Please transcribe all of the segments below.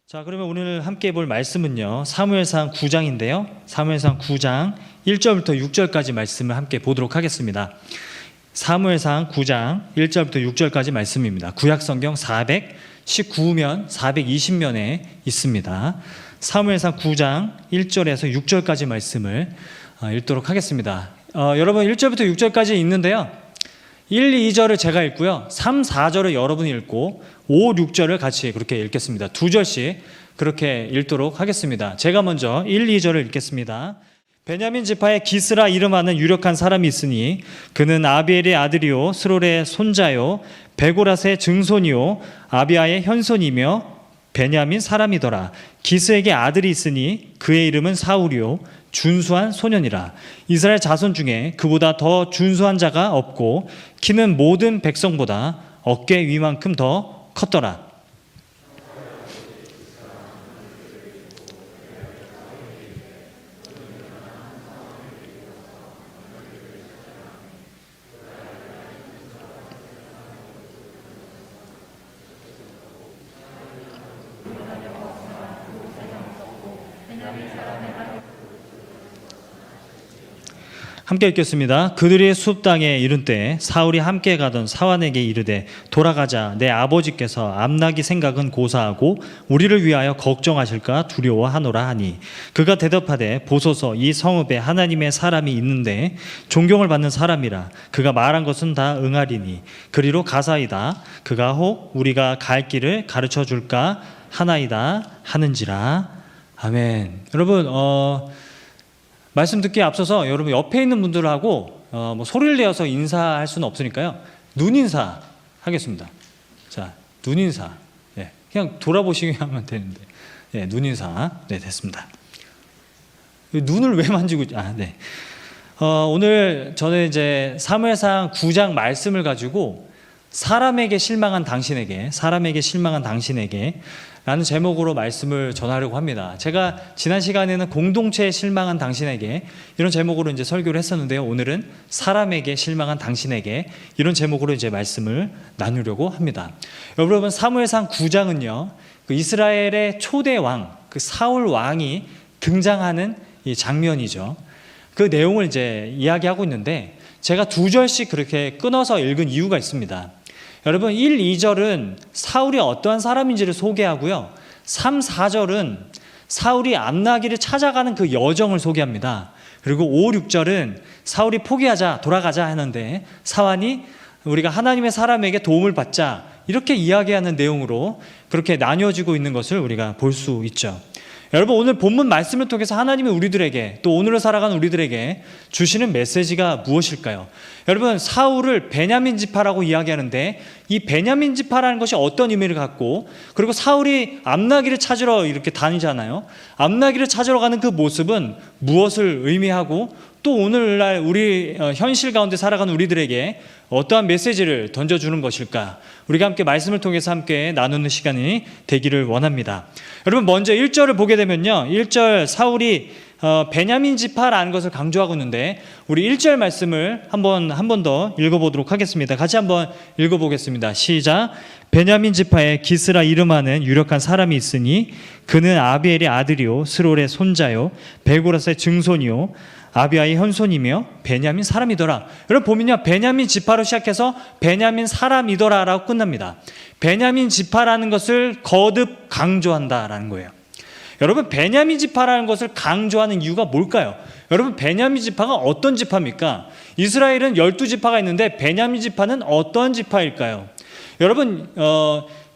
자, 그러면 오늘 함께 볼 말씀은요, 사무엘상 9장인데요. 사무엘상 9장 1절부터 6절까지 말씀을 함께 보도록 하겠습니다. 사무엘상 9장 1절부터 6절까지 말씀입니다. 구약성경 419면, 420면에 있습니다. 사무엘상 9장 1절에서 6절까지 말씀을 읽도록 하겠습니다. 여러분 1절부터 6절까지 있는데요. 1, 2절을 제가 읽고요. 3, 4절을 여러분이 읽고 5, 6절을 같이 그렇게 읽겠습니다. 두 절씩 그렇게 읽도록 하겠습니다. 제가 먼저 1, 2절을 읽겠습니다. 베냐민 지파에 기스라 이름하는 유력한 사람이 있으니 그는 아비엘의 아들이요 스롤의 손자요 베고라스의 증손이요 아비아의 현손이며 베냐민 사람이더라. 기스에게 아들이 있으니 그의 이름은 사울이요 준수한 소년이라. 이스라엘 자손 중에 그보다 더 준수한 자가 없고 키는 모든 백성보다 어깨 위만큼 더 컸더라. 함께 읽겠습니다. 그들이 숲 땅에 이른 때에 사울이 함께 가던 사환에게 이르되 돌아가자. 내 아버지께서 암나기 생각은 고사하고 우리를 위하여 걱정하실까 두려워하노라 하니 그가 대답하되 보소서 이 성읍에 하나님의 사람이 있는데 존경을 받는 사람이라. 그가 말한 것은 다 응하리니 그리로 가사이다. 그가 혹 우리가 갈 길을 가르쳐 줄까 하나이다 하는지라. 아멘. 여러분 말씀 듣기에 앞서서 여러분 옆에 있는 분들하고 소리를 내어서 인사할 수는 없으니까요. 눈인사 하겠습니다. 자, 눈인사. 네, 그냥 돌아보시기만 하면 되는데. 네, 눈인사. 네, 됐습니다. 눈을 왜 만지고 네. 오늘 저는 이제 사무엘상 9장 말씀을 가지고 사람에게 실망한 당신에게 라는 제목으로 말씀을 전하려고 합니다. 제가 지난 시간에는 공동체에 실망한 당신에게 이런 제목으로 이제 설교를 했었는데요. 오늘은 사람에게 실망한 당신에게 이런 제목으로 이제 말씀을 나누려고 합니다. 여러분 사무엘상 9장은요. 그 이스라엘의 초대 왕, 그 사울 왕이 등장하는 이 장면이죠. 그 내용을 이제 이야기하고 있는데 제가 두 절씩 그렇게 끊어서 읽은 이유가 있습니다. 여러분 1, 2절은 사울이 어떠한 사람인지를 소개하고요. 3, 4절은 사울이 암나기를 찾아가는 그 여정을 소개합니다. 그리고 5, 6절은 사울이 포기하자 돌아가자 하는데 사환이 우리가 하나님의 사람에게 도움을 받자 이렇게 이야기하는 내용으로 그렇게 나뉘어지고 있는 것을 우리가 볼 수 있죠. 여러분 오늘 본문 말씀을 통해서 하나님이 우리들에게 또 오늘을 살아가는 우리들에게 주시는 메시지가 무엇일까요? 여러분 사울을 베냐민 지파라고 이야기하는데 이 베냐민 지파라는 것이 어떤 의미를 갖고 그리고 사울이 암나기를 찾으러 이렇게 다니잖아요. 암나기를 찾으러 가는 그 모습은 무엇을 의미하고 또 오늘날 우리 현실 가운데 살아가는 우리들에게 어떠한 메시지를 던져주는 것일까? 우리가 함께 말씀을 통해서 함께 나누는 시간이 되기를 원합니다. 여러분 먼저 1절을 보게 되면요. 1절 사울이 베냐민 지파라는 것을 강조하고 있는데 우리 1절 말씀을 한 번 더 읽어보도록 하겠습니다. 같이 한번 읽어보겠습니다. 시작. 베냐민 지파에 기스라 이름하는 유력한 사람이 있으니 그는 아비엘의 아들이요 스롤의 손자요 베고라스의 증손이요 아비아의 현손이며 베냐민 사람이더라. 여러분 보면요. 베냐민 지파로 시작해서 베냐민 사람이더라라고 끝납니다. 베냐민 지파라는 것을 거듭 강조한다라는 거예요. 여러분 베냐민 지파라는 것을 강조하는 이유가 뭘까요? 여러분 베냐민 지파가 어떤 지파입니까? 이스라엘은 12지파가 있는데 베냐민 지파는 어떤 지파일까요? 여러분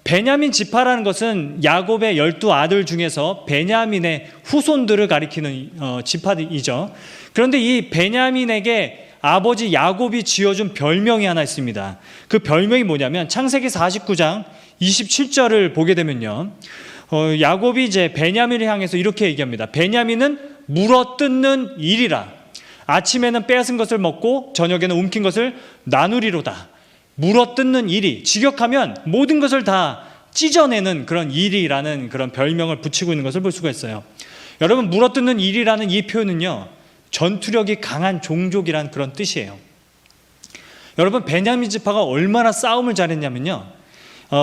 베냐민 지파라는 것은 야곱의 12아들 중에서 베냐민의 후손들을 가리키는 지파이죠. 그런데 이 베냐민에게 아버지 야곱이 지어준 별명이 하나 있습니다. 그 별명이 뭐냐면 창세기 49장 27절을 보게 되면요. 야곱이 이제 베냐민을 향해서 이렇게 얘기합니다. 베냐민은 물어뜯는 일이라. 아침에는 빼앗은 것을 먹고 저녁에는 움킨 것을 나누리로다. 물어뜯는 일이 직역하면 모든 것을 다 찢어내는 그런 일이라는 그런 별명을 붙이고 있는 것을 볼 수가 있어요. 여러분 물어뜯는 일이라는 이 표현은요. 전투력이 강한 종족이라는 그런 뜻이에요. 여러분 베냐민 지파가 얼마나 싸움을 잘했냐면요.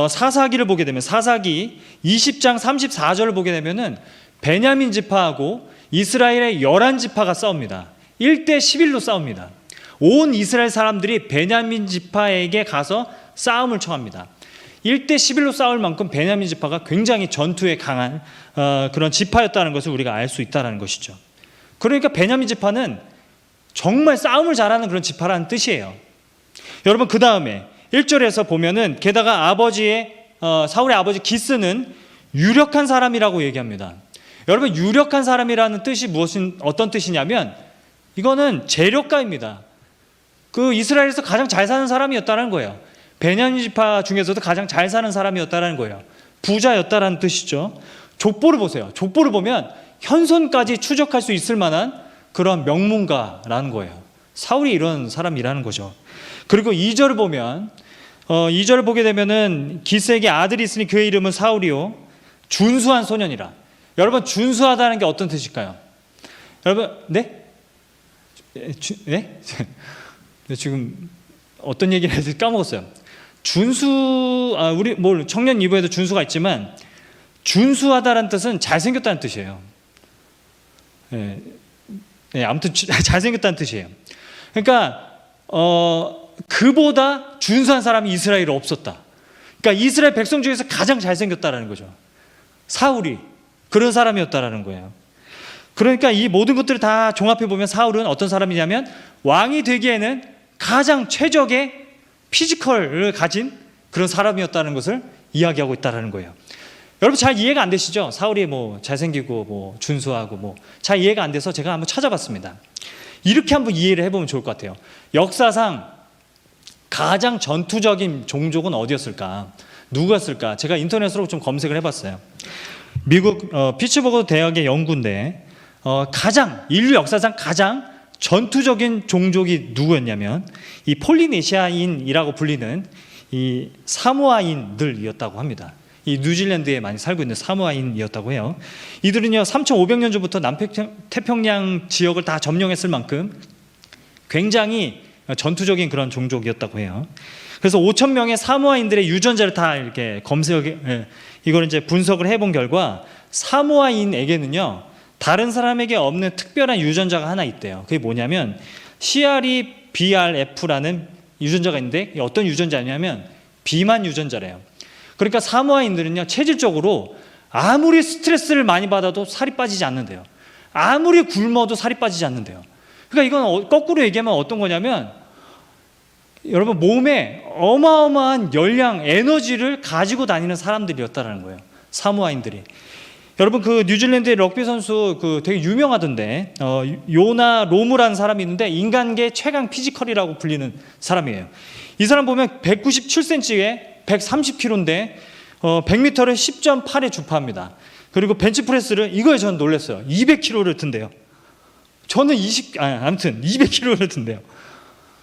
사사기를 보게 되면 사사기 20장 34절을 보게 되면은 베냐민 지파하고 이스라엘의 11지파가 싸웁니다. 1대 11로 싸웁니다. 온 이스라엘 사람들이 베냐민 지파에게 가서 싸움을 청합니다. 1대 11로 싸울 만큼 베냐민 지파가 굉장히 전투에 강한 그런 지파였다는 것을 우리가 알 수 있다는 것이죠. 그러니까 베냐민 지파는 정말 싸움을 잘하는 그런 지파라는 뜻이에요. 여러분, 그 다음에 1절에서 보면은 게다가 사울의 아버지 기스는 유력한 사람이라고 얘기합니다. 여러분, 유력한 사람이라는 뜻이 어떤 뜻이냐면 이거는 재력가입니다. 그 이스라엘에서 가장 잘 사는 사람이었다는 거예요. 베냐민 지파 중에서도 가장 잘 사는 사람이었다는 거예요. 부자였다라는 뜻이죠. 족보를 보세요. 족보를 보면 현손까지 추적할 수 있을 만한 그런 명문가라는 거예요. 사울이 이런 사람이라는 거죠. 그리고 2절을 보면 2절을 보게 되면은 기스에게 아들이 있으니 그의 이름은 사울이요 준수한 소년이라. 여러분, 준수하다는 게 어떤 뜻일까요? 여러분, 네? 네? 지금 어떤 얘기를 해서 까먹었어요. 우리 청년 2부에도 준수가 있지만 준수하다라는 뜻은 잘생겼다는 뜻이에요. 네, 아무튼 잘생겼다는 뜻이에요. 그러니까 그보다 준수한 사람이 이스라엘에 없었다. 그러니까 이스라엘 백성 중에서 가장 잘생겼다라는 거죠. 사울이 그런 사람이었다라는 거예요. 그러니까 이 모든 것들을 다 종합해 보면 사울은 어떤 사람이냐면 왕이 되기에는 가장 최적의 피지컬을 가진 그런 사람이었다는 것을 이야기하고 있다라는 거예요. 여러분, 잘 이해가 안 되시죠? 사울이 잘생기고 준수하고 잘 이해가 안 돼서 제가 한번 찾아봤습니다. 이렇게 한번 이해를 해보면 좋을 것 같아요. 역사상 가장 전투적인 종족은 어디였을까? 누구였을까? 제가 인터넷으로 좀 검색을 해봤어요. 미국 피츠버그 대학의 연구인데 인류 역사상 가장 전투적인 종족이 누구였냐면 이 폴리네시아인이라고 불리는 이 사모아인들이었다고 합니다. 이 뉴질랜드에 많이 살고 있는 사모아인이었다고 해요. 이들은요 3,500년 전부터 남태평양 지역을 다 점령했을 만큼 굉장히 전투적인 그런 종족이었다고 해요. 그래서 5,000명의 사모아인들의 유전자를 다 이렇게 이걸 이제 분석을 해본 결과 사모아인에게는요 다른 사람에게 없는 특별한 유전자가 하나 있대요. 그게 뭐냐면 CREBRF라는 유전자가 있는데 어떤 유전자냐면 비만 유전자래요. 그러니까 사모아인들은요 체질적으로 아무리 스트레스를 많이 받아도 살이 빠지지 않는데요. 아무리 굶어도 살이 빠지지 않는데요. 그러니까 이건 거꾸로 얘기하면 어떤 거냐면 여러분 몸에 어마어마한 열량, 에너지를 가지고 다니는 사람들이었다는 거예요. 사모아인들이. 여러분 그 뉴질랜드의 럭비 선수 되게 유명하던데 요나 로무라는 사람이 있는데 인간계 최강 피지컬이라고 불리는 사람이에요. 이 사람 보면 197cm에 130kg인데 100m를 10.8에 주파합니다. 그리고 벤치프레스를 이거에 저는 놀랐어요. 200kg를 든대요. 저는 아무튼 200kg를 든대요.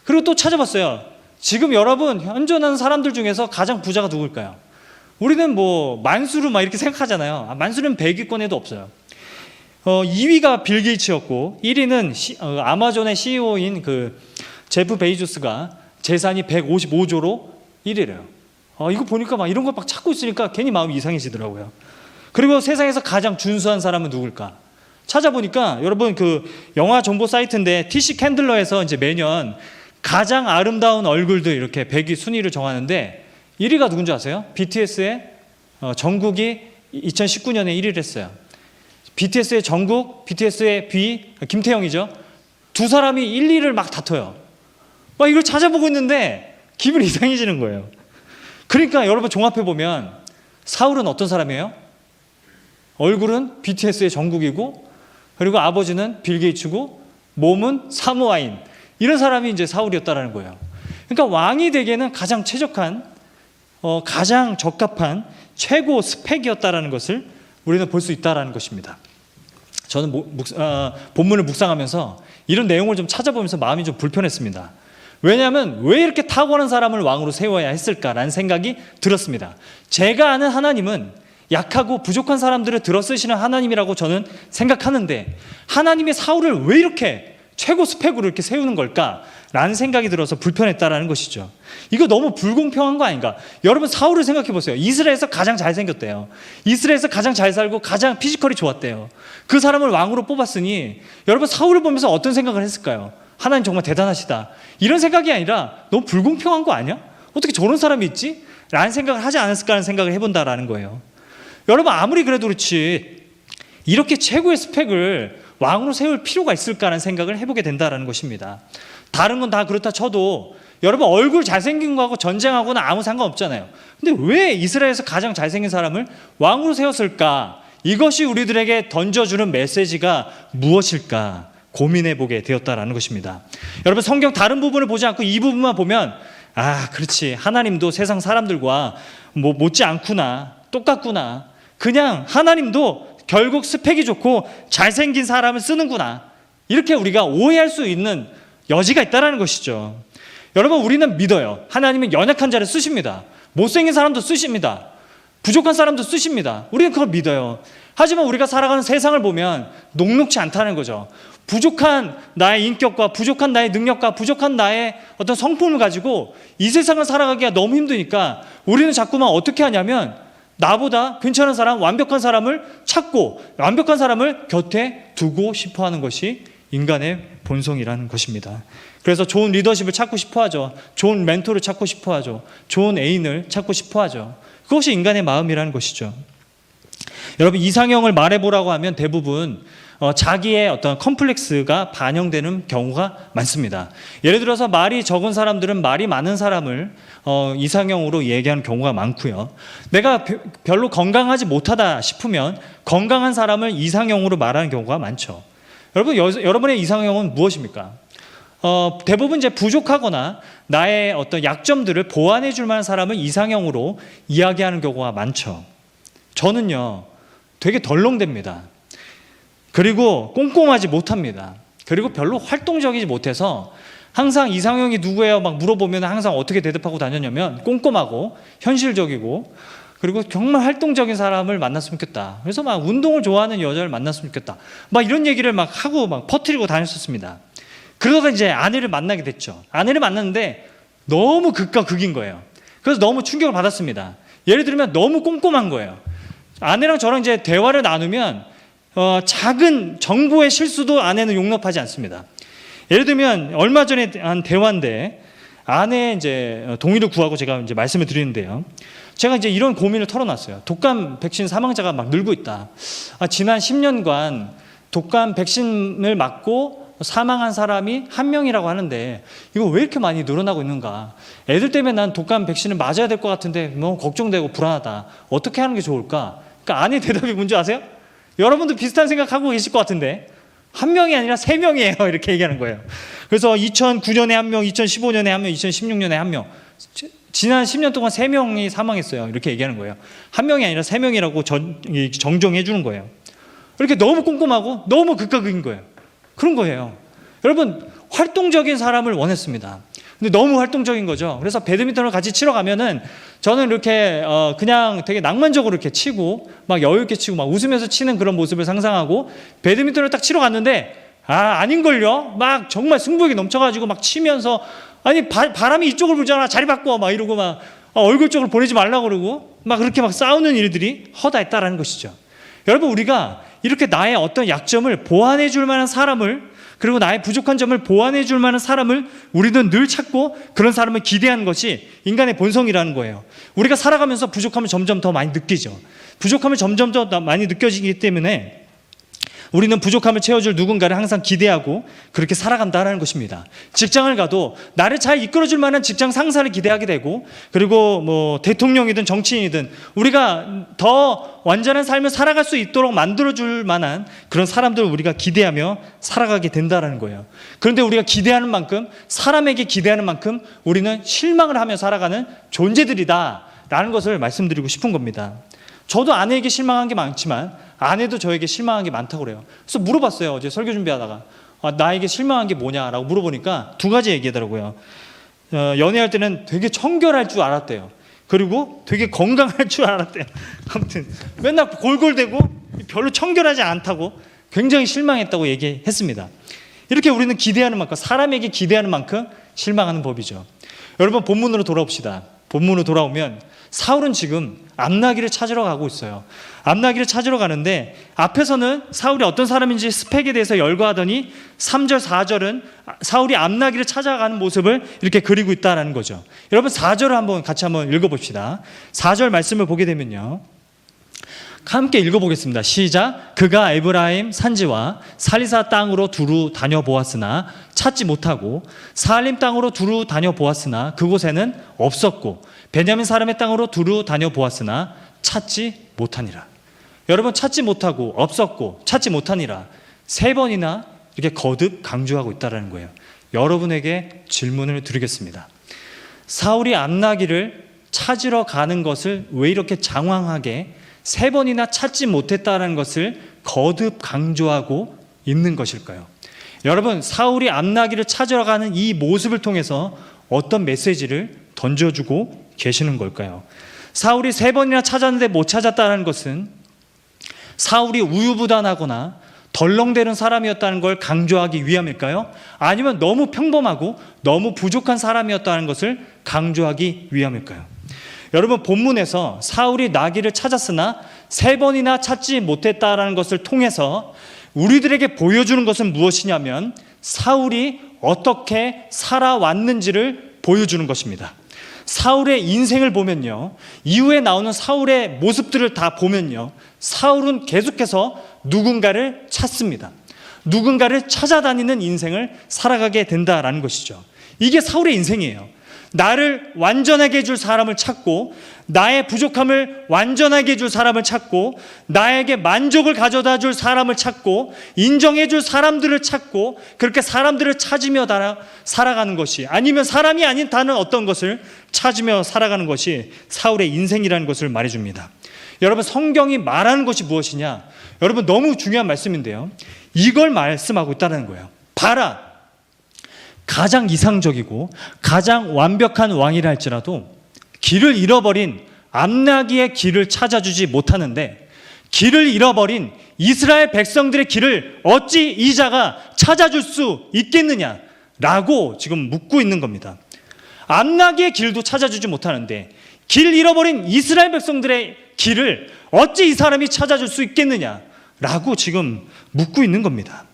그리고 또 찾아봤어요. 지금 여러분 현존하는 사람들 중에서 가장 부자가 누굴까요? 우리는 만수르 이렇게 생각하잖아요. 만수르는 100위권에도 없어요. 2위가 빌 게이츠였고 1위는 아마존의 CEO인 제프 베이조스가 재산이 155조로 1위래요. 이거 보니까 이런 거 찾고 있으니까 괜히 마음이 이상해지더라고요. 그리고 세상에서 가장 준수한 사람은 누굴까? 찾아보니까 여러분 영화 정보 사이트인데 TC 캔들러에서 이제 매년 가장 아름다운 얼굴들 이렇게 100위 순위를 정하는데 1위가 누군지 아세요? BTS의 정국이 2019년에 1위를 했어요. BTS의 정국, BTS의 김태형이죠. 두 사람이 1, 2를 막 다퉈요. 이걸 찾아보고 있는데 기분이 이상해지는 거예요. 그러니까 여러분 종합해보면 사울은 어떤 사람이에요? 얼굴은 BTS의 정국이고 그리고 아버지는 빌 게이츠고 몸은 사모아인, 이런 사람이 이제 사울이었다라는 거예요. 그러니까 왕이 되기에는 가장 최적한 가장 적합한 최고 스펙이었다라는 것을 우리는 볼 수 있다라는 것입니다. 저는 본문을 묵상하면서 이런 내용을 좀 찾아보면서 마음이 좀 불편했습니다. 왜냐하면 왜 이렇게 탁월한 사람을 왕으로 세워야 했을까라는 생각이 들었습니다. 제가 아는 하나님은 약하고 부족한 사람들을 들어 쓰시는 하나님이라고 저는 생각하는데 하나님이 사울을 왜 이렇게 최고 스펙으로 이렇게 세우는 걸까라는 생각이 들어서 불편했다라는 것이죠. 이거 너무 불공평한 거 아닌가? 여러분 사울을 생각해 보세요. 이스라엘에서 가장 잘생겼대요. 이스라엘에서 가장 잘 살고 가장 피지컬이 좋았대요. 그 사람을 왕으로 뽑았으니 여러분 사울을 보면서 어떤 생각을 했을까요? 하나님 정말 대단하시다. 이런 생각이 아니라 너무 불공평한 거 아니야? 어떻게 저런 사람이 있지? 라는 생각을 하지 않았을까 하는 생각을 해본다라는 거예요. 여러분 아무리 그래도 그렇지 이렇게 최고의 스펙을 왕으로 세울 필요가 있을까라는 생각을 해보게 된다는 것입니다. 다른 건 다 그렇다 쳐도 여러분 얼굴 잘생긴 거하고 전쟁하고는 아무 상관없잖아요. 근데 왜 이스라엘에서 가장 잘생긴 사람을 왕으로 세웠을까? 이것이 우리들에게 던져주는 메시지가 무엇일까? 고민해보게 되었다라는 것입니다. 여러분 성경 다른 부분을 보지 않고 이 부분만 보면 그렇지 하나님도 세상 사람들과 못지 않구나, 똑같구나. 그냥 하나님도 결국 스펙이 좋고 잘생긴 사람을 쓰는구나. 이렇게 우리가 오해할 수 있는 여지가 있다는 것이죠. 여러분 우리는 믿어요. 하나님은 연약한 자를 쓰십니다. 못생긴 사람도 쓰십니다. 부족한 사람도 쓰십니다. 우리는 그걸 믿어요. 하지만 우리가 살아가는 세상을 보면 녹록지 않다는 거죠. 부족한 나의 인격과 부족한 나의 능력과 부족한 나의 어떤 성품을 가지고 이 세상을 살아가기가 너무 힘드니까 우리는 자꾸만 어떻게 하냐면 나보다 괜찮은 사람, 완벽한 사람을 찾고 완벽한 사람을 곁에 두고 싶어 하는 것이 인간의 본성이라는 것입니다. 그래서 좋은 리더십을 찾고 싶어 하죠. 좋은 멘토를 찾고 싶어 하죠. 좋은 애인을 찾고 싶어 하죠. 그것이 인간의 마음이라는 것이죠. 여러분 이상형을 말해보라고 하면 대부분 자기의 어떤 컴플렉스가 반영되는 경우가 많습니다. 예를 들어서 말이 적은 사람들은 말이 많은 사람을 이상형으로 얘기하는 경우가 많고요. 내가 별로 건강하지 못하다 싶으면 건강한 사람을 이상형으로 말하는 경우가 많죠. 여러분 여러분의 이상형은 무엇입니까? 대부분 이제 부족하거나 나의 어떤 약점들을 보완해 줄 만한 사람을 이상형으로 이야기하는 경우가 많죠. 저는요 되게 덜렁댑니다. 그리고 꼼꼼하지 못합니다. 그리고 별로 활동적이지 못해서 항상 이상형이 누구예요? 막 물어보면 항상 어떻게 대답하고 다녔냐면 꼼꼼하고 현실적이고 그리고 정말 활동적인 사람을 만났으면 좋겠다. 그래서 막 운동을 좋아하는 여자를 만났으면 좋겠다. 막 이런 얘기를 막 하고 막 퍼뜨리고 다녔었습니다. 그러다가 이제 아내를 만나게 됐죠. 아내를 만났는데 너무 극과 극인 거예요. 그래서 너무 충격을 받았습니다. 예를 들면 너무 꼼꼼한 거예요. 아내랑 저랑 이제 대화를 나누면 작은 정보의 실수도 아내는 용납하지 않습니다. 예를 들면 얼마 전에 한 대화인데 아내의 이제 동의를 구하고 제가 이제 말씀을 드리는데요. 제가 이제 이런 고민을 털어놨어요. 독감 백신 사망자가 막 늘고 있다. 지난 10년간 독감 백신을 맞고 사망한 사람이 1명이라고 하는데 이거 왜 이렇게 많이 늘어나고 있는가? 애들 때문에 난 독감 백신을 맞아야 될 것 같은데 너무 걱정되고 불안하다. 어떻게 하는 게 좋을까? 그러니까 아내 대답이 뭔지 아세요? 여러분도 비슷한 생각하고 계실 것 같은데 1명이 아니라 3명이에요. 이렇게 얘기하는 거예요. 그래서 2009년에 1명, 2015년에 1명, 2016년에 1명. 지난 10년 동안 3명이 사망했어요. 이렇게 얘기하는 거예요. 1명이 아니라 3명이라고 정정해 주는 거예요. 이렇게 너무 꼼꼼하고 너무 극과 극인 거예요. 그런 거예요. 여러분 활동적인 사람을 원했습니다. 근데 너무 활동적인 거죠. 그래서 배드민턴을 같이 치러 가면은 저는 이렇게 그냥 되게 낭만적으로 이렇게 치고 막 여유 있게 치고 막 웃으면서 치는 그런 모습을 상상하고 배드민턴을 딱 치러 갔는데 아닌걸요. 막 정말 승부욕이 넘쳐가지고 막 치면서 아니 바람이 이쪽을 불잖아. 자리 바꿔 막 이러고 막 얼굴 쪽으로 보내지 말라고 그러고 막 그렇게 막 싸우는 일들이 허다했다라는 것이죠. 여러분 우리가 이렇게 나의 어떤 약점을 보완해 줄 만한 사람을 그리고 나의 부족한 점을 보완해 줄 만한 사람을 우리는 늘 찾고 그런 사람을 기대하는 것이 인간의 본성이라는 거예요. 우리가 살아가면서 부족함을 점점 더 많이 느끼죠. 부족함을 점점 더 많이 느껴지기 때문에 우리는 부족함을 채워줄 누군가를 항상 기대하고 그렇게 살아간다는 것입니다. 직장을 가도 나를 잘 이끌어줄 만한 직장 상사를 기대하게 되고 그리고 뭐 대통령이든 정치인이든 우리가 더 완전한 삶을 살아갈 수 있도록 만들어줄 만한 그런 사람들을 우리가 기대하며 살아가게 된다는 거예요. 그런데 우리가 기대하는 만큼 사람에게 기대하는 만큼 우리는 실망을 하며 살아가는 존재들이다라는 것을 말씀드리고 싶은 겁니다. 저도 아내에게 실망한 게 많지만 아내도 저에게 실망한 게 많다고 그래요. 그래서 물어봤어요. 어제 설교 준비하다가 나에게 실망한 게 뭐냐라고 물어보니까 2가지 얘기하더라고요. 연애할 때는 되게 청결할 줄 알았대요. 그리고 되게 건강할 줄 알았대요. 아무튼 맨날 골골대고 별로 청결하지 않다고 굉장히 실망했다고 얘기했습니다. 이렇게 우리는 기대하는 만큼, 사람에게 기대하는 만큼 실망하는 법이죠. 여러분, 본문으로 돌아옵시다. 본문으로 돌아오면 사울은 지금 암나기를 찾으러 가고 있어요. 암나기를 찾으러 가는데 앞에서는 사울이 어떤 사람인지 스펙에 대해서 열거하더니 3절 4절은 사울이 암나기를 찾아가는 모습을 이렇게 그리고 있다는 거죠. 여러분, 4절을 같이 한번 읽어봅시다. 4절 말씀을 보게 되면요, 함께 읽어보겠습니다. 시작. 그가 에브라임 산지와 살리사 땅으로 두루 다녀보았으나 찾지 못하고 사알림 땅으로 두루 다녀보았으나 그곳에는 없었고 베냐민 사람의 땅으로 두루 다녀보았으나 찾지 못하니라. 여러분, 찾지 못하고 없었고 찾지 못하니라 3번이나 이렇게 거듭 강조하고 있다는 거예요. 여러분에게 질문을 드리겠습니다. 사울이 암나기를 찾으러 가는 것을 왜 이렇게 장황하게 3번이나 찾지 못했다는 것을 거듭 강조하고 있는 것일까요? 여러분, 사울이 암나기를 찾으러 가는 이 모습을 통해서 어떤 메시지를 던져주고 계시는 걸까요? 사울이 3번이나 찾았는데 못 찾았다는 것은 사울이 우유부단하거나 덜렁대는 사람이었다는 걸 강조하기 위함일까요? 아니면 너무 평범하고 너무 부족한 사람이었다는 것을 강조하기 위함일까요? 여러분, 본문에서 사울이 나귀를 찾았으나 3번이나 찾지 못했다는 것을 통해서 우리들에게 보여주는 것은 무엇이냐면 사울이 어떻게 살아왔는지를 보여주는 것입니다. 사울의 인생을 보면요, 이후에 나오는 사울의 모습들을 다 보면요, 사울은 계속해서 누군가를 찾습니다. 누군가를 찾아다니는 인생을 살아가게 된다라는 것이죠. 이게 사울의 인생이에요. 나를 완전하게 해줄 사람을 찾고, 나의 부족함을 완전하게 해줄 사람을 찾고, 나에게 만족을 가져다 줄 사람을 찾고, 인정해 줄 사람들을 찾고, 그렇게 사람들을 찾으며 살아가는 것이, 아니면 사람이 아닌 다른 어떤 것을 찾으며 살아가는 것이 사울의 인생이라는 것을 말해줍니다. 여러분, 성경이 말하는 것이 무엇이냐? 여러분, 너무 중요한 말씀인데요, 이걸 말씀하고 있다는 거예요. 봐라, 가장 이상적이고 가장 완벽한 왕이라 할지라도 길을 잃어버린 암나기의 길을 찾아주지 못하는데 길을 잃어버린 이스라엘 백성들의 길을 어찌 이 자가 찾아줄 수 있겠느냐라고 지금 묻고 있는 겁니다. 암나기의 길도 찾아주지 못하는데 길 잃어버린 이스라엘 백성들의 길을 어찌 이 사람이 찾아줄 수 있겠느냐라고 지금 묻고 있는 겁니다.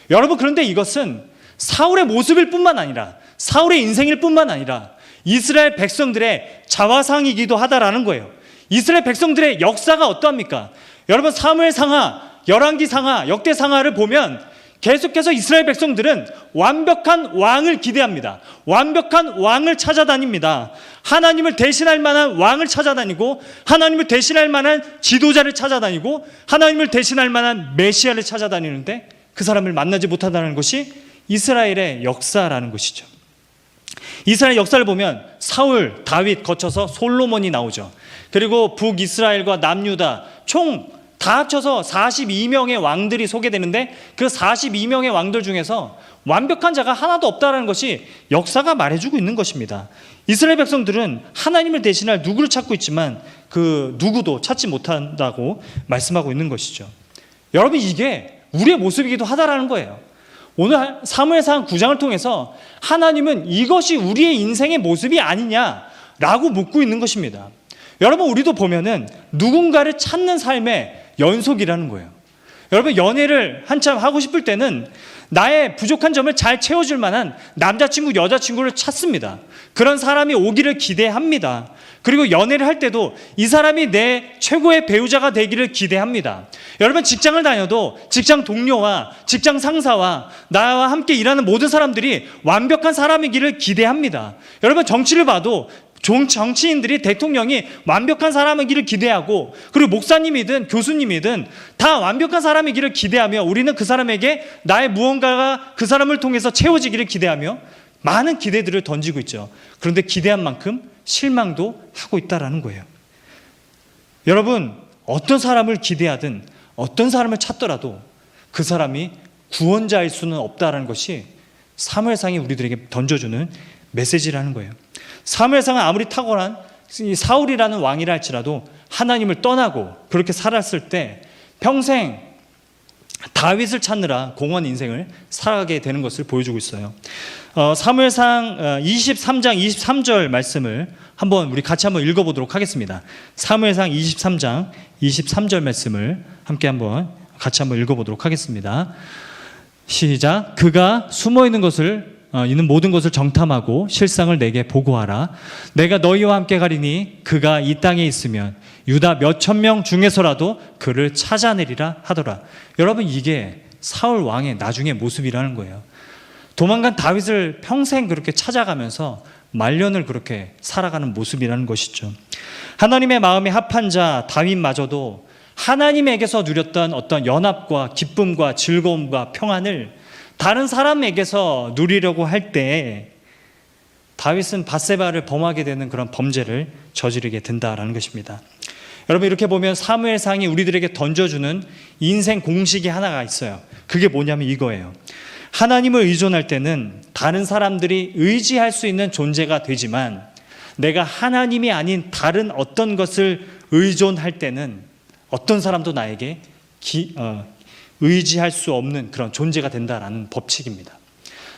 여러분, 그런데 이것은 사울의 모습일 뿐만 아니라, 사울의 인생일 뿐만 아니라 이스라엘 백성들의 자화상이기도 하다라는 거예요. 이스라엘 백성들의 역사가 어떠합니까? 여러분, 사무엘상하, 열왕기상하, 역대상하를 보면 계속해서 이스라엘 백성들은 완벽한 왕을 기대합니다. 완벽한 왕을 찾아다닙니다. 하나님을 대신할 만한 왕을 찾아다니고, 하나님을 대신할 만한 지도자를 찾아다니고, 하나님을 대신할 만한 메시아를 찾아다니는데 그 사람을 만나지 못한다는 것이 이스라엘의 역사라는 것이죠. 이스라엘 역사를 보면 사울, 다윗 거쳐서 솔로몬이 나오죠. 그리고 북이스라엘과 남유다 총 다 합쳐서 42명의 왕들이 소개되는데 그 42명의 왕들 중에서 완벽한 자가 하나도 없다는 것이 역사가 말해주고 있는 것입니다. 이스라엘 백성들은 하나님을 대신할 누구를 찾고 있지만 그 누구도 찾지 못한다고 말씀하고 있는 것이죠. 여러분, 이게 우리의 모습이기도 하다라는 거예요. 오늘 사무엘상 9장을 통해서 하나님은 이것이 우리의 인생의 모습이 아니냐라고 묻고 있는 것입니다. 여러분, 우리도 보면은 누군가를 찾는 삶의 연속이라는 거예요. 여러분, 연애를 한참 하고 싶을 때는 나의 부족한 점을 잘 채워줄 만한 남자친구, 여자친구를 찾습니다. 그런 사람이 오기를 기대합니다. 그리고 연애를 할 때도 이 사람이 내 최고의 배우자가 되기를 기대합니다. 여러분, 직장을 다녀도 직장 동료와 직장 상사와 나와 함께 일하는 모든 사람들이 완벽한 사람이기를 기대합니다. 여러분, 정치를 봐도 정치인들이, 대통령이 완벽한 사람이기를 기대하고, 그리고 목사님이든 교수님이든 다 완벽한 사람이기를 기대하며 우리는 그 사람에게 나의 무언가가 그 사람을 통해서 채워지기를 기대하며 많은 기대들을 던지고 있죠. 그런데 기대한 만큼 실망도 하고 있다는 거예요. 여러분, 어떤 사람을 기대하든 어떤 사람을 찾더라도 그 사람이 구원자일 수는 없다는 것이 사무엘상이 우리들에게 던져주는 메시지라는 거예요. 사무엘상은 아무리 탁월한 사울이라는 왕이라 할지라도 하나님을 떠나고 그렇게 살았을 때 평생 다윗을 찾느라 공허한 인생을 살아가게 되는 것을 보여주고 있어요. 사무엘상 23장 23절 말씀을 우리 같이 한번 읽어보도록 하겠습니다. 사무엘상 23장 23절 말씀을 함께 같이 한번 읽어보도록 하겠습니다. 시작. 그가 숨어 있는 모든 것을 정탐하고 실상을 내게 보고하라. 내가 너희와 함께 가리니 그가 이 땅에 있으면 유다 몇천 명 중에서라도 그를 찾아내리라 하더라. 여러분, 이게 사울 왕의 나중의 모습이라는 거예요. 도망간 다윗을 평생 그렇게 찾아가면서 말년을 그렇게 살아가는 모습이라는 것이죠. 하나님의 마음에 합한 자 다윗마저도 하나님에게서 누렸던 어떤 연합과 기쁨과 즐거움과 평안을 다른 사람에게서 누리려고 할 때 다윗은 밧세바를 범하게 되는 그런 범죄를 저지르게 된다라는 것입니다. 여러분, 이렇게 보면 사무엘상이 우리들에게 던져주는 인생 공식이 하나가 있어요. 그게 뭐냐면 이거예요. 하나님을 의존할 때는 다른 사람들이 의지할 수 있는 존재가 되지만 내가 하나님이 아닌 다른 어떤 것을 의존할 때는 어떤 사람도 나에게 의지할 수 없는 그런 존재가 된다라는 법칙입니다.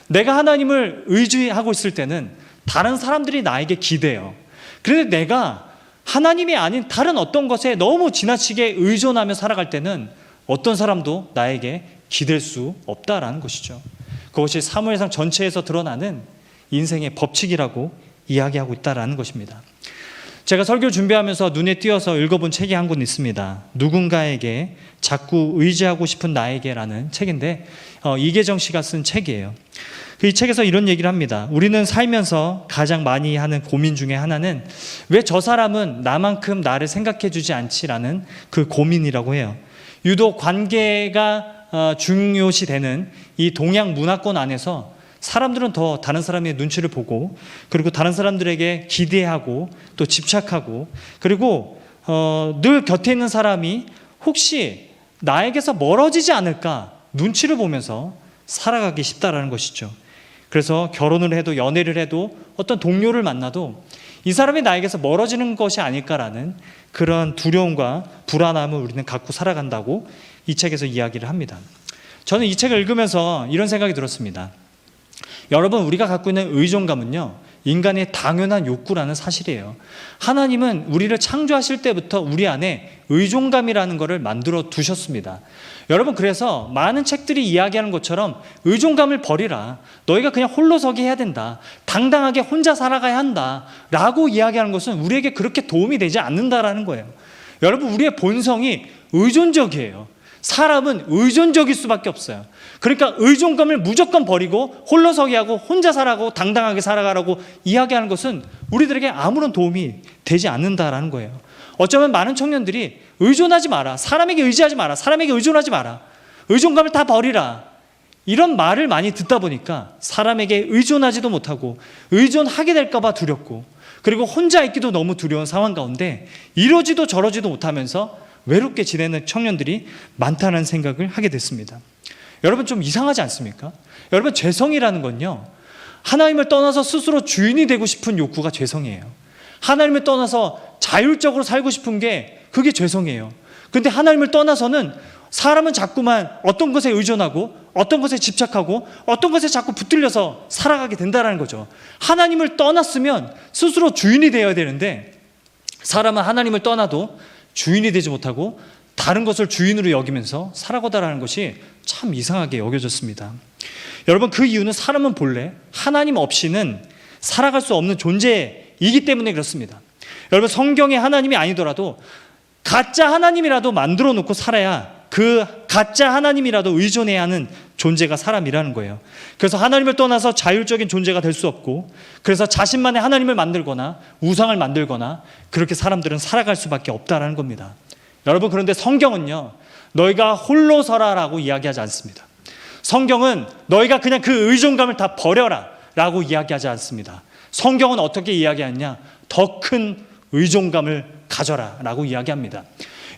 내가 하나님을 의지하고 있을 때는 다른 사람들이 나에게 기대요. 그런데 내가 하나님이 아닌 다른 어떤 것에 너무 지나치게 의존하며 살아갈 때는 어떤 사람도 나에게 기댈 수 없다라는 것이죠. 그것이 사무엘상 전체에서 드러나는 인생의 법칙이라고 이야기하고 있다라는 것입니다. 제가 설교를 준비하면서 눈에 띄어서 읽어본 책이 한 권 있습니다. 누군가에게 자꾸 의지하고 싶은 나에게라는 책인데 이계정 씨가 쓴 책이에요. 이 책에서 이런 얘기를 합니다. 우리는 살면서 가장 많이 하는 고민 중에 하나는 왜 저 사람은 나만큼 나를 생각해 주지 않지라는 그 고민이라고 해요. 유독 관계가 중요시 되는 이 동양 문화권 안에서 사람들은 더 다른 사람의 눈치를 보고 그리고 다른 사람들에게 기대하고 또 집착하고 그리고 늘 곁에 있는 사람이 혹시 나에게서 멀어지지 않을까 눈치를 보면서 살아가기 쉽다라는 것이죠. 그래서 결혼을 해도 연애를 해도 어떤 동료를 만나도 이 사람이 나에게서 멀어지는 것이 아닐까라는 그런 두려움과 불안함을 우리는 갖고 살아간다고 이 책에서 이야기를 합니다. 저는 이 책을 읽으면서 이런 생각이 들었습니다. 여러분, 우리가 갖고 있는 의존감은요, 인간의 당연한 욕구라는 사실이에요. 하나님은 우리를 창조하실 때부터 우리 안에 의존감이라는 것을 만들어 두셨습니다. 여러분, 그래서 많은 책들이 이야기하는 것처럼 의존감을 버리라. 너희가 그냥 홀로서기 해야 된다. 당당하게 혼자 살아가야 한다. 라고 이야기하는 것은 우리에게 그렇게 도움이 되지 않는다라는 거예요. 여러분, 우리의 본성이 의존적이에요. 사람은 의존적일 수밖에 없어요. 그러니까 의존감을 무조건 버리고 홀로서기 하고 혼자 살아가고 당당하게 살아가라고 이야기하는 것은 우리들에게 아무런 도움이 되지 않는다라는 거예요. 어쩌면 많은 청년들이 의존하지 마라, 사람에게 의지하지 마라, 사람에게 의존하지 마라, 의존감을 다 버리라, 이런 말을 많이 듣다 보니까 사람에게 의존하지도 못하고 의존하게 될까 봐 두렵고 그리고 혼자 있기도 너무 두려운 상황 가운데 이러지도 저러지도 못하면서 외롭게 지내는 청년들이 많다는 생각을 하게 됐습니다. 여러분, 좀 이상하지 않습니까? 여러분, 죄성이라는 건요, 하나님을 떠나서 스스로 주인이 되고 싶은 욕구가 죄성이에요. 하나님을 떠나서 자율적으로 살고 싶은 게 그게 죄성이에요. 그런데 하나님을 떠나서는 사람은 자꾸만 어떤 것에 의존하고 어떤 것에 집착하고 어떤 것에 자꾸 붙들려서 살아가게 된다는 거죠. 하나님을 떠났으면 스스로 주인이 되어야 되는데 사람은 하나님을 떠나도 주인이 되지 못하고 다른 것을 주인으로 여기면서 살아가다라는 것이 참 이상하게 여겨졌습니다. 여러분, 그 이유는 사람은 본래 하나님 없이는 살아갈 수 없는 존재이기 때문에 그렇습니다. 여러분, 성경에 하나님이 아니더라도 가짜 하나님이라도 만들어 놓고 살아야 그 가짜 하나님이라도 의존해야 하는 존재가 사람이라는 거예요. 그래서 하나님을 떠나서 자율적인 존재가 될 수 없고 그래서 자신만의 하나님을 만들거나 우상을 만들거나 그렇게 사람들은 살아갈 수밖에 없다는 겁니다. 여러분, 그런데 성경은요, 너희가 홀로 서라라고 이야기하지 않습니다. 성경은 너희가 그냥 그 의존감을 다 버려라 라고 이야기하지 않습니다. 성경은 어떻게 이야기하느냐? 더 큰 의존감을 가져라 라고 이야기합니다.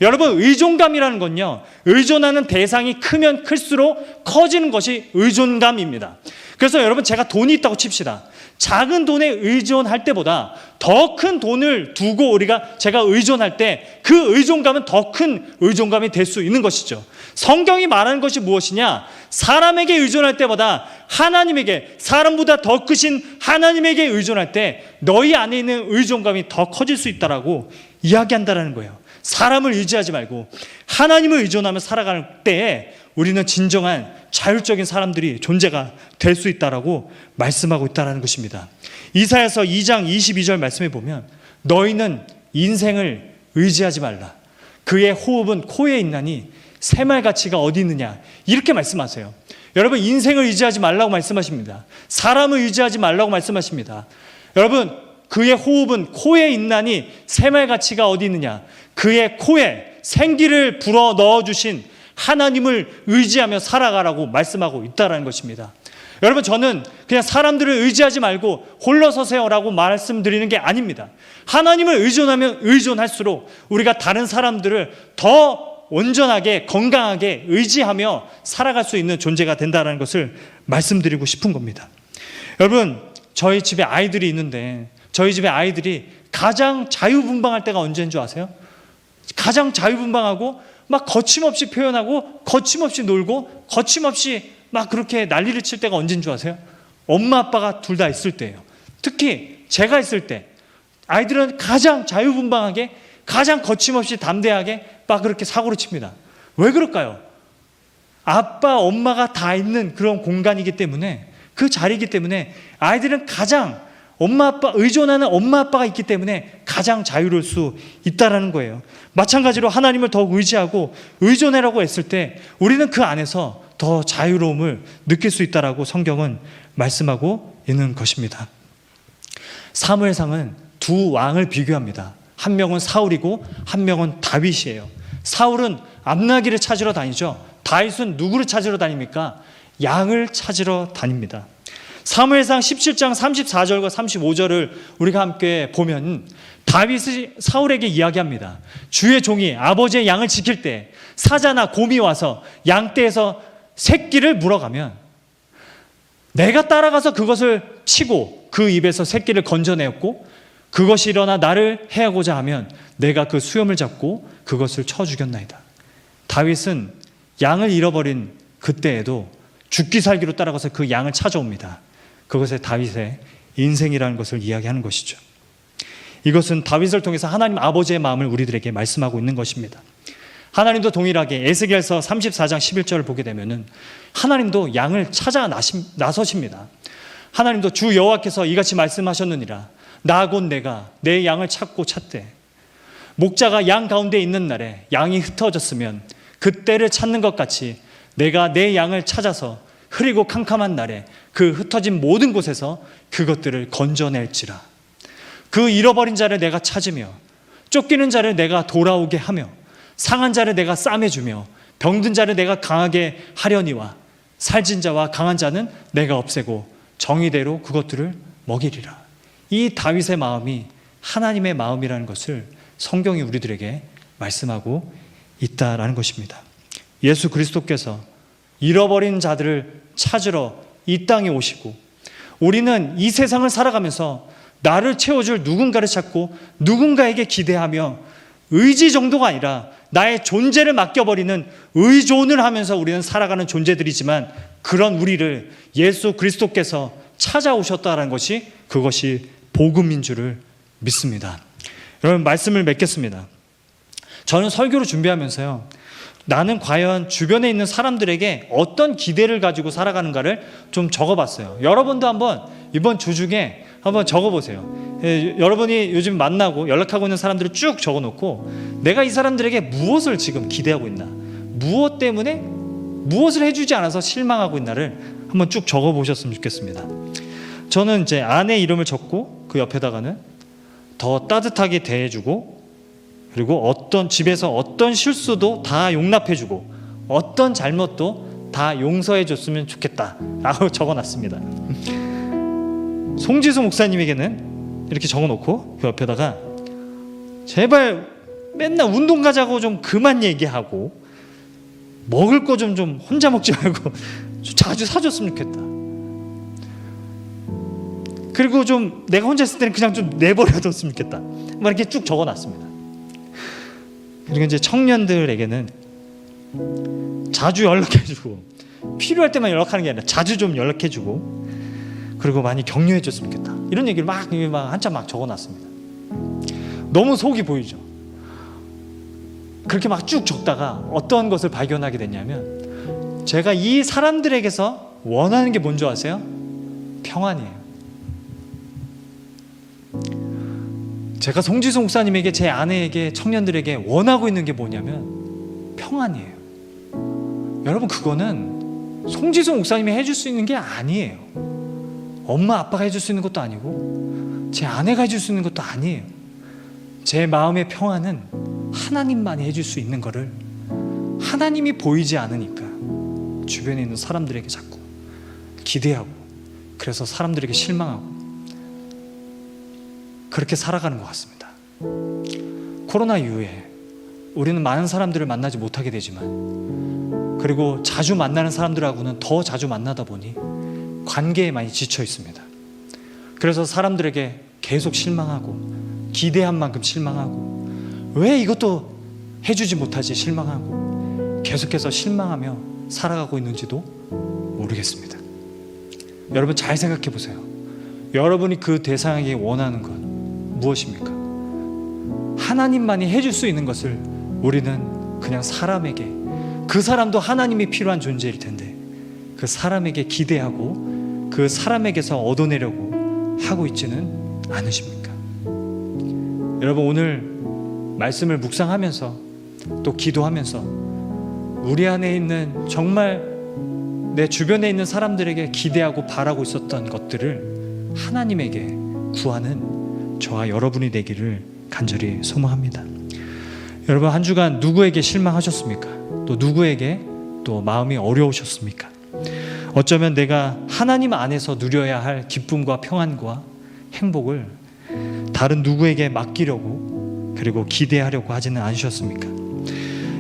여러분, 의존감이라는 건요, 의존하는 대상이 크면 클수록 커지는 것이 의존감입니다. 그래서 여러분, 제가 돈이 있다고 칩시다. 작은 돈에 의존할 때보다 더 큰 돈을 두고 제가 의존할 때 그 의존감은 더 큰 의존감이 될 수 있는 것이죠. 성경이 말하는 것이 무엇이냐? 사람에게 의존할 때보다 하나님에게, 사람보다 더 크신 하나님에게 의존할 때 너희 안에 있는 의존감이 더 커질 수 있다라고 이야기한다라는 거예요. 사람을 의지하지 말고 하나님을 의존하며 살아갈 때에 우리는 진정한 자율적인 사람들이 존재가 될 수 있다라고 말씀하고 있다는 것입니다. 이사야서 2장 22절 말씀해 보면 너희는 인생을 의지하지 말라. 그의 호흡은 코에 있나니 새말가치가 어디 있느냐. 이렇게 말씀하세요. 여러분, 인생을 의지하지 말라고 말씀하십니다. 사람을 의지하지 말라고 말씀하십니다. 여러분, 그의 호흡은 코에 있나니 새말가치가 어디 있느냐. 그의 코에 생기를 불어 넣어주신 하나님을 의지하며 살아가라고 말씀하고 있다는 것입니다. 여러분, 저는 그냥 사람들을 의지하지 말고 홀로 서세요라고 말씀드리는 게 아닙니다. 하나님을 의존하면 의존할수록 우리가 다른 사람들을 더 온전하게 건강하게 의지하며 살아갈 수 있는 존재가 된다는 것을 말씀드리고 싶은 겁니다. 여러분, 저희 집에 아이들이 있는데 저희 집에 아이들이 가장 자유분방할 때가 언제인 줄 아세요? 가장 자유분방하고 막 거침없이 표현하고 거침없이 놀고 거침없이 막 그렇게 난리를 칠 때가 언제인 줄 아세요? 엄마 아빠가 둘 다 있을 때예요. 특히 제가 있을 때 아이들은 가장 자유분방하게 가장 거침없이 담대하게 막 그렇게 사고를 칩니다. 왜 그럴까요? 아빠 엄마가 다 있는 그런 공간이기 때문에, 그 자리이기 때문에 아이들은 가장 엄마 아빠 의존하는 엄마 아빠가 있기 때문에 가장 자유로울 수 있다라는 거예요. 마찬가지로 하나님을 더욱 의지하고 의존하라고 했을 때 우리는 그 안에서 더 자유로움을 느낄 수 있다라고 성경은 말씀하고 있는 것입니다. 사무엘상은 두 왕을 비교합니다. 한 명은 사울이고 한 명은 다윗이에요. 사울은 암나기를 찾으러 다니죠. 다윗은 누구를 찾으러 다닙니까? 양을 찾으러 다닙니다. 사무엘상 17장 34절과 35절을 우리가 함께 보면 다윗이 사울에게 이야기합니다. 주의 종이 아버지의 양을 지킬 때 사자나 곰이 와서 양떼에서 새끼를 물어가면 내가 따라가서 그것을 치고 그 입에서 새끼를 건져내었고 그것이 일어나 나를 해하고자 하면 내가 그 수염을 잡고 그것을 쳐 죽였나이다. 다윗은 양을 잃어버린 그때에도 죽기 살기로 따라가서 그 양을 찾아옵니다. 그것이 다윗의 인생이라는 것을 이야기하는 것이죠. 이것은 다윗을 통해서 하나님 아버지의 마음을 우리들에게 말씀하고 있는 것입니다. 하나님도 동일하게 에스겔서 34장 11절을 보게 되면은 하나님도 양을 찾아 나서십니다. 하나님도 주 여호와께서 이같이 말씀하셨느니라. 나 곧 내가 내 양을 찾고 찾되 목자가 양 가운데 있는 날에 양이 흩어졌으면 그때를 찾는 것 같이 내가 내 양을 찾아서 흐리고 캄캄한 날에 그 흩어진 모든 곳에서 그것들을 건져낼지라. 그 잃어버린 자를 내가 찾으며 쫓기는 자를 내가 돌아오게 하며 상한 자를 내가 싸매주며 병든 자를 내가 강하게 하려니와 살찐 자와 강한 자는 내가 없애고 정의대로 그것들을 먹이리라. 이 다윗의 마음이 하나님의 마음이라는 것을 성경이 우리들에게 말씀하고 있다라는 것입니다. 예수 그리스도께서 잃어버린 자들을 찾으러 이 땅에 오시고 우리는 이 세상을 살아가면서 나를 채워줄 누군가를 찾고 누군가에게 기대하며 의지 정도가 아니라 나의 존재를 맡겨버리는 의존을 하면서 우리는 살아가는 존재들이지만 그런 우리를 예수 그리스도께서 찾아오셨다는 것이 그것이 복음인 줄을 믿습니다. 여러분, 말씀을 맺겠습니다. 저는 설교를 준비하면서요, 나는 과연 주변에 있는 사람들에게 어떤 기대를 가지고 살아가는가를 좀 적어봤어요. 여러분도 한번 이번 주 중에 한번 적어보세요. 여러분이 요즘 만나고 연락하고 있는 사람들을 쭉 적어놓고 내가 이 사람들에게 무엇을 지금 기대하고 있나, 무엇 때문에 무엇을 해주지 않아서 실망하고 있나를 한번 쭉 적어보셨으면 좋겠습니다. 저는 제 아내 이름을 적고 그 옆에다가는 더 따뜻하게 대해주고 그리고 어떤 집에서 어떤 실수도 다 용납해주고 어떤 잘못도 다 용서해줬으면 좋겠다라고 적어놨습니다. 송지수 목사님에게는 이렇게 적어놓고 그 옆에다가 제발 맨날 운동 가자고 좀 그만 얘기하고 먹을 거 좀 혼자 먹지 말고 좀 자주 사줬으면 좋겠다. 그리고 좀 내가 혼자 있을 때는 그냥 좀 내버려뒀으면 좋겠다. 막 이렇게 쭉 적어놨습니다. 그리고 이제 청년들에게는 자주 연락해주고, 필요할 때만 연락하는 게 아니라 자주 좀 연락해주고, 그리고 많이 격려해줬으면 좋겠다. 이런 얘기를 막 한참 막 적어놨습니다. 너무 속이 보이죠. 그렇게 막 쭉 적다가 어떤 것을 발견하게 됐냐면, 제가 이 사람들에게서 원하는 게 뭔지 아세요? 평안이에요. 제가 송지송 목사님에게, 제 아내에게, 청년들에게 원하고 있는 게 뭐냐면 평안이에요. 여러분, 그거는 송지송 목사님이 해줄 수 있는 게 아니에요. 엄마 아빠가 해줄 수 있는 것도 아니고 제 아내가 해줄 수 있는 것도 아니에요. 제 마음의 평안은 하나님만이 해줄 수 있는 거를 하나님이 보이지 않으니까 주변에 있는 사람들에게 자꾸 기대하고, 그래서 사람들에게 실망하고, 그렇게 살아가는 것 같습니다. 코로나 이후에 우리는 많은 사람들을 만나지 못하게 되지만, 그리고 자주 만나는 사람들하고는 더 자주 만나다 보니 관계에 많이 지쳐 있습니다. 그래서 사람들에게 계속 실망하고, 기대한 만큼 실망하고, 왜 이것도 해주지 못하지 실망하고, 계속해서 실망하며 살아가고 있는지도 모르겠습니다. 여러분, 잘 생각해 보세요. 여러분이 그 대상에게 원하는 건 무엇입니까? 하나님만이 해줄 수 있는 것을 우리는 그냥 사람에게, 그 사람도 하나님이 필요한 존재일 텐데 그 사람에게 기대하고 그 사람에게서 얻어내려고 하고 있지는 않으십니까? 여러분, 오늘 말씀을 묵상하면서 또 기도하면서 우리 안에 있는, 정말 내 주변에 있는 사람들에게 기대하고 바라고 있었던 것들을 하나님에게 구하는 저와 여러분이 되기를 간절히 소망합니다. 여러분, 한 주간 누구에게 실망하셨습니까? 또 누구에게 또 마음이 어려우셨습니까? 어쩌면 내가 하나님 안에서 누려야 할 기쁨과 평안과 행복을 다른 누구에게 맡기려고, 그리고 기대하려고 하지는 않으셨습니까?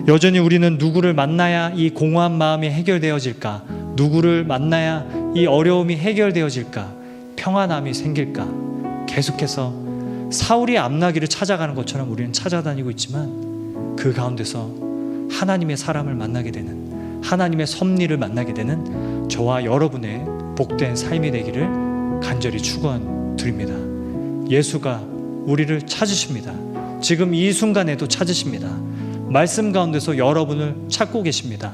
여전히 우리는 누구를 만나야 이 공허한 마음이 해결되어질까? 누구를 만나야 이 어려움이 해결되어질까? 평안함이 생길까? 계속해서 사울이 암나기를 찾아가는 것처럼 우리는 찾아다니고 있지만, 그 가운데서 하나님의 사람을 만나게 되는, 하나님의 섭리를 만나게 되는 저와 여러분의 복된 삶이 되기를 간절히 축원드립니다. 예수가 우리를 찾으십니다. 지금 이 순간에도 찾으십니다. 말씀 가운데서 여러분을 찾고 계십니다.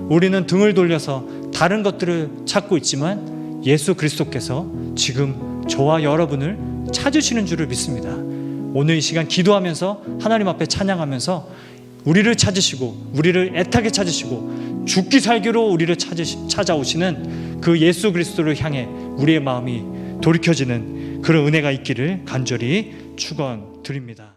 우리는 등을 돌려서 다른 것들을 찾고 있지만 예수 그리스도께서 지금 저와 여러분을 찾으시는 줄을 믿습니다. 오늘 이 시간 기도하면서 하나님 앞에 찬양하면서 우리를 찾으시고, 우리를 애타게 찾으시고, 죽기 살기로 우리를 찾아오시는 그 예수 그리스도를 향해 우리의 마음이 돌이켜지는 그런 은혜가 있기를 간절히 축원드립니다.